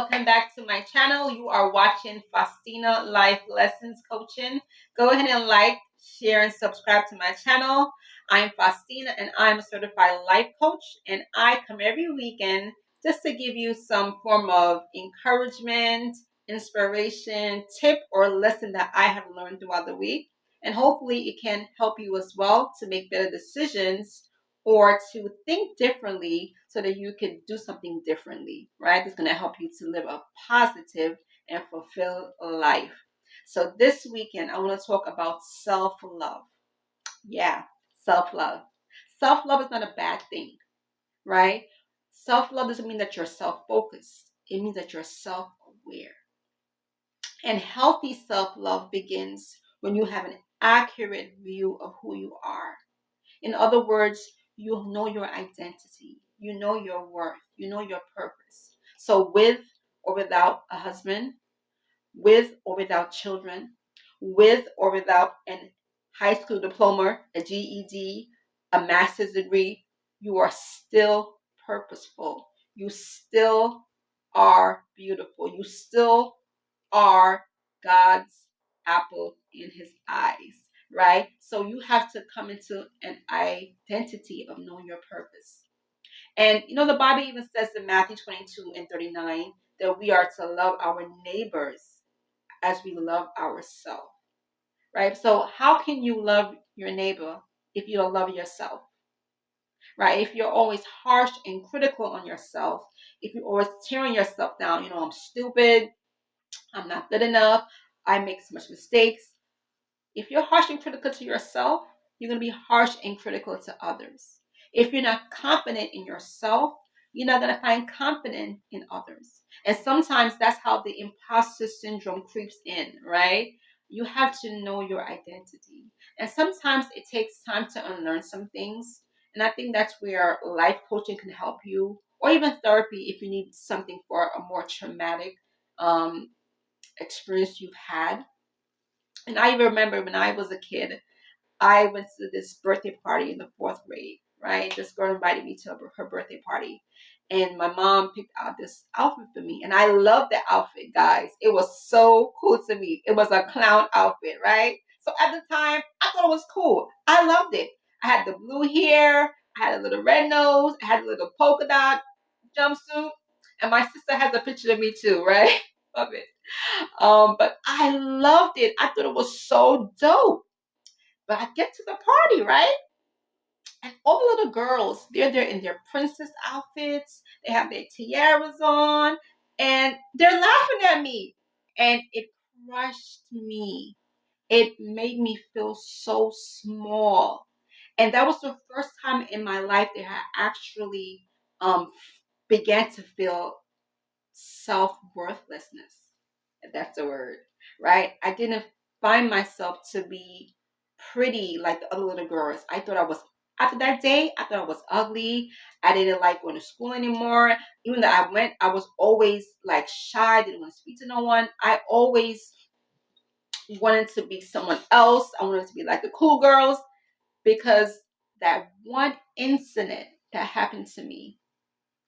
welcome back to my channel. You are watching Fostena Life Lessons Coaching. Go ahead and like, share, and subscribe to my channel. I'm Fostena and I'm a certified life coach, and I come every weekend just to give you some form of encouragement, inspiration, tip, or lesson that I have learned throughout the week. And hopefully it can help you as well to make better decisions or to think differently so that you can do something differently, right? It's going to help you to live a positive and fulfilled life. So this weekend, I want to talk about self-love. Yeah, self-love. Self-love is not a bad thing, right? Self-love doesn't mean that you're self-focused. It means that you're self-aware. And healthy self-love begins when you have an accurate view of who you are. In other words, you know your identity, you know your worth, you know your purpose. So, with or without a husband, with or without children, with or without a high school diploma, a GED, a master's degree, you are still purposeful. You still are beautiful. You still are God's apple in his eyes, right? So you have to come into an identity of knowing your purpose. And the Bible even says in Matthew 22 and 39 that we are to love our neighbors as we love ourselves, right? So how can you love your neighbor if you don't love yourself, right? If you're always harsh and critical on yourself, if you're always tearing yourself down, I'm stupid, I'm not good enough, I make so much mistakes. If you're harsh and critical to yourself, you're going to be harsh and critical to others. If you're not confident in yourself, you're not going to find confidence in others. And sometimes that's how the imposter syndrome creeps in, right? You have to know your identity. And sometimes it takes time to unlearn some things. And I think that's where life coaching can help you, or even therapy if you need something for a more traumatic experience you've had. And I remember when I was a kid, I went to this birthday party in the fourth grade, right? This girl invited me to her birthday party. And my mom picked out this outfit for me. And I loved the outfit, guys. It was so cool to me. It was a clown outfit, right? So at the time, I thought it was cool. I loved it. I had the blue hair. I had a little red nose. I had a little polka dot jumpsuit. And my sister has a picture of me too, right? Love it. But I loved it. I thought it was so dope. But I get to the party, right? And all the little girls, they're there in their princess outfits. They have their tiaras on, and they're laughing at me. And it crushed me. It made me feel so small. And that was the first time in my life that I actually began to feel self-worthlessness, if that's a word, right? I didn't find myself to be pretty like the other little girls. After that day, I thought I was ugly. I didn't like going to school anymore. Even though I went, I was always like shy, didn't want to speak to no one. I always wanted to be someone else. I wanted to be like the cool girls, because that one incident that happened to me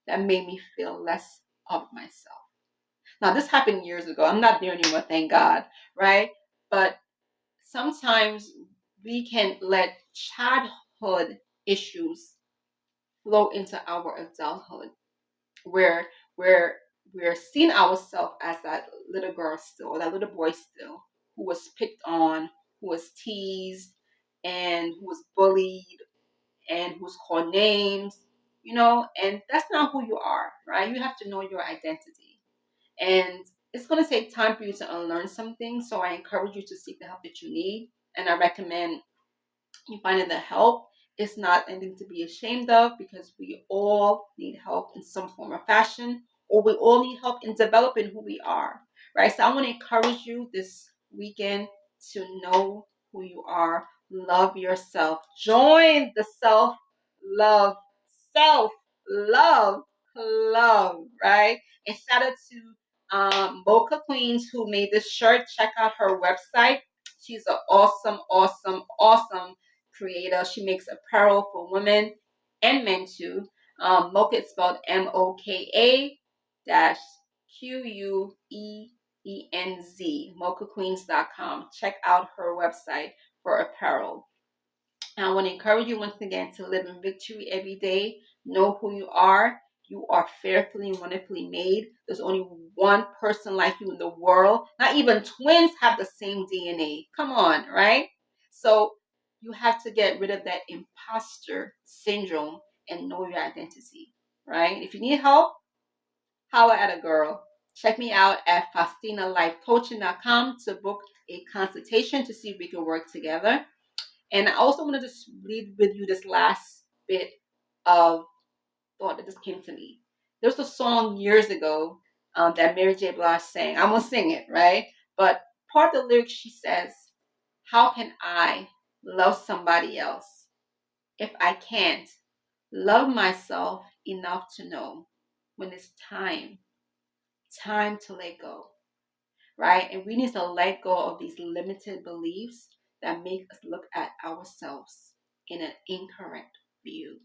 that made me feel less of myself. Now, this happened years ago. I'm not there anymore, thank God, right? But sometimes we can let childhood issues flow into our adulthood, where we're seeing ourselves as that little girl still, or that little boy still, who was picked on, who was teased, and who was bullied, and who was called names, and that's not who you are, right? You have to know your identity. And it's going to take time for you to unlearn some things. So I encourage you to seek the help that you need. And I recommend you finding the help. It's not anything to be ashamed of, because we all need help in some form or fashion, or we all need help in developing who we are, right? So I want to encourage you this weekend to know who you are, love yourself, join the self-love, self-love club, right? And shout out to Mocha Queens, who made this shirt. Check out her website. She's an awesome, awesome, awesome creator. She makes apparel for women and men too. Mocha is spelled Moka Queenz, mochaqueens.com. Check out her website for apparel. And I want to encourage you once again to live in victory every day. Know who you are. You are fearfully and wonderfully made. There's only one person like you in the world. Not even twins have the same DNA. Come on, right? So you have to get rid of that imposter syndrome and know your identity, right? If you need help, holla at a girl. Check me out at FostinaLifeCoaching.com to book a consultation to see if we can work together. And I also want to just leave with you this last bit of thought that just came to me. There was a song years ago that Mary J. Blige sang. I'm going to sing it, right? But part of the lyrics, she says, how can I love somebody else if I can't love myself enough to know when it's time to let go, right? And we need to let go of these limited beliefs that make us look at ourselves in an incorrect view.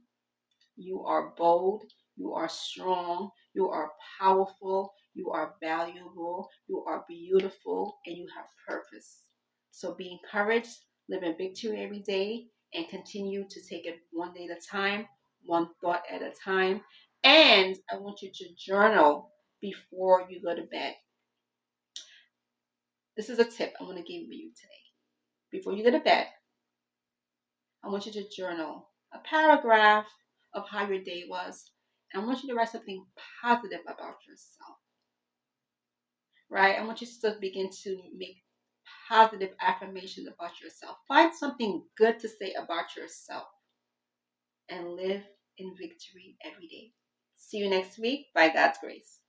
You are bold, you are strong, you are powerful, you are valuable, you are beautiful, and you have purpose. So be encouraged, live in victory every day, and continue to take it one day at a time, one thought at a time. And I want you to journal before you go to bed. This is a tip I want to give you today. Before you go to bed, I want you to journal a paragraph of how your day was. And I want you to write something positive about yourself, right? I want you to begin to make positive affirmations about yourself. Find something good to say about yourself and live in victory every day. See you next week by God's grace.